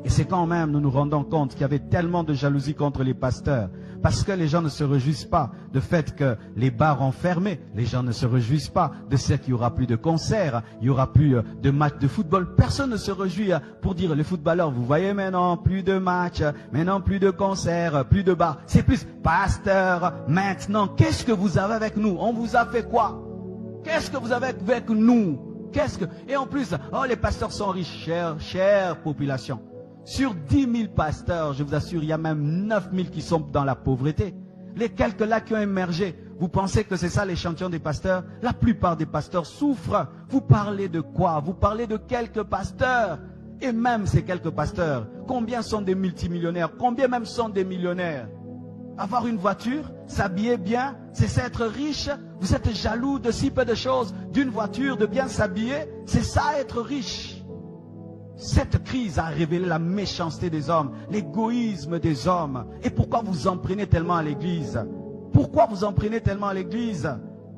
Et c'est quand même nous nous rendons compte qu'il y avait tellement de jalousie contre les pasteurs. Parce que les gens ne se réjouissent pas du fait que les bars ont fermé. Les gens ne se réjouissent pas de ce qu'il n'y aura plus de concerts, il n'y aura plus de matchs de football. Personne ne se réjouit pour dire les footballeurs, vous voyez maintenant, plus de matchs, maintenant plus de concerts, plus de bars. C'est plus, pasteur, maintenant, qu'est-ce que vous avez avec nous? On vous a fait quoi? Qu'est-ce que vous avez avec nous? Et en plus, oh, les pasteurs sont riches, chère population. Sur 10 000 pasteurs, je vous assure, il y a même 9 000 qui sont dans la pauvreté. Les quelques-là qui ont émergé, vous pensez que c'est ça l'échantillon des pasteurs? La plupart des pasteurs souffrent. Vous parlez de quoi? Vous parlez de quelques pasteurs. Et même ces quelques pasteurs, combien sont des multimillionnaires? Combien même sont des millionnaires? Avoir une voiture, s'habiller bien, c'est ça être riche? Vous êtes jaloux de si peu de choses, d'une voiture, de bien s'habiller? C'est ça être riche? Cette crise a révélé la méchanceté des hommes, l'égoïsme des hommes. Et pourquoi vous en prenez tellement à l'église? Pourquoi vous en prenez tellement à l'église?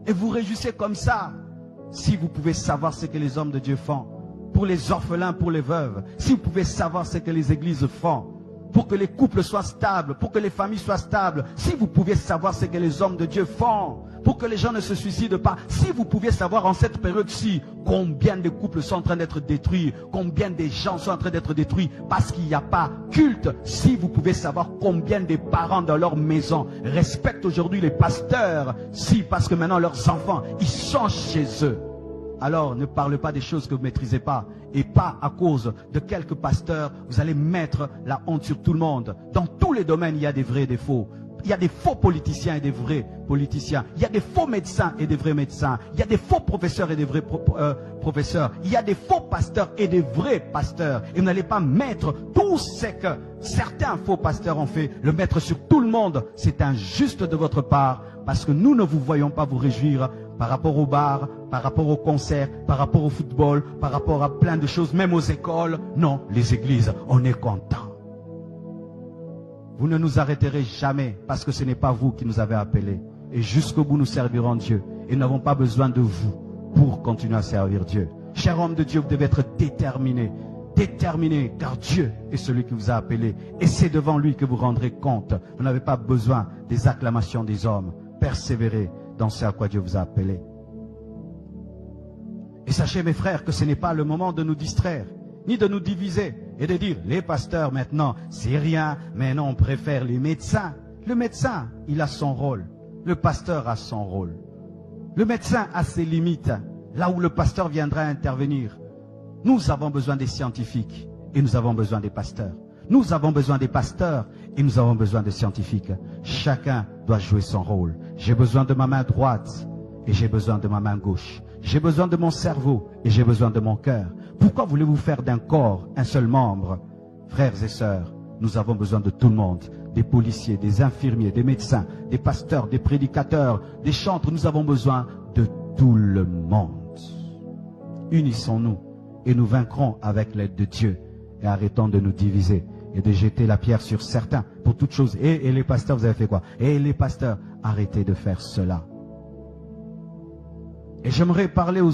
Et vous réjouissez comme ça? Si vous pouvez savoir ce que les hommes de Dieu font, pour les orphelins, pour les veuves, si vous pouvez savoir ce que les églises font, pour que les couples soient stables, pour que les familles soient stables, si vous pouviez savoir ce que les hommes de Dieu font, pour que les gens ne se suicident pas, si vous pouviez savoir en cette période-ci combien de couples sont en train d'être détruits, combien de gens sont en train d'être détruits parce qu'il n'y a pas culte, si vous pouvez savoir combien de parents dans leur maison respectent aujourd'hui les pasteurs, si parce que maintenant leurs enfants, ils sont chez eux. Alors ne parlez pas des choses que vous ne maîtrisez pas. Et pas à cause de quelques pasteurs, vous allez mettre la honte sur tout le monde. Dans tous les domaines, il y a des vrais et des faux. Il y a des faux politiciens et des vrais politiciens. Il y a des faux médecins et des vrais médecins. Il y a des faux professeurs et des vrais professeurs. Il y a des faux pasteurs et des vrais pasteurs. Et vous n'allez pas mettre tout ce que certains faux pasteurs ont fait, le mettre sur tout le monde. C'est injuste de votre part parce que nous ne vous voyons pas vous réjouir par rapport aux bars, par rapport aux concerts, par rapport au football, par rapport à plein de choses, même aux écoles. Non, les églises, on est contents. Vous ne nous arrêterez jamais parce que ce n'est pas vous qui nous avez appelés. Et jusqu'au bout, nous servirons Dieu. Et nous n'avons pas besoin de vous pour continuer à servir Dieu. Cher homme de Dieu, vous devez être déterminé. Déterminé, car Dieu est celui qui vous a appelé. Et c'est devant lui que vous rendrez compte. Vous n'avez pas besoin des acclamations des hommes. Persévérez dans ce à quoi Dieu vous a appelé. Et sachez, mes frères, que ce n'est pas le moment de nous distraire, ni de nous diviser et de dire, les pasteurs maintenant, c'est rien, mais non, on préfère les médecins. Le médecin, il a son rôle. Le pasteur a son rôle. Le médecin a ses limites, là où le pasteur viendra intervenir. Nous avons besoin des scientifiques et nous avons besoin des pasteurs. Nous avons besoin des pasteurs et nous avons besoin des scientifiques. Chacun doit jouer son rôle. J'ai besoin de ma main droite et j'ai besoin de ma main gauche. J'ai besoin de mon cerveau et j'ai besoin de mon cœur. Pourquoi voulez-vous faire d'un corps un seul membre? Frères et sœurs, nous avons besoin de tout le monde. Des policiers, des infirmiers, des médecins, des pasteurs, des prédicateurs, des chantres. Nous avons besoin de tout le monde. Unissons-nous et nous vaincrons avec l'aide de Dieu. Et arrêtons de nous diviser et de jeter la pierre sur certains pour toutes choses. Et les pasteurs, vous avez fait quoi? Et les pasteurs, arrêtez de faire cela. Et j'aimerais parler aux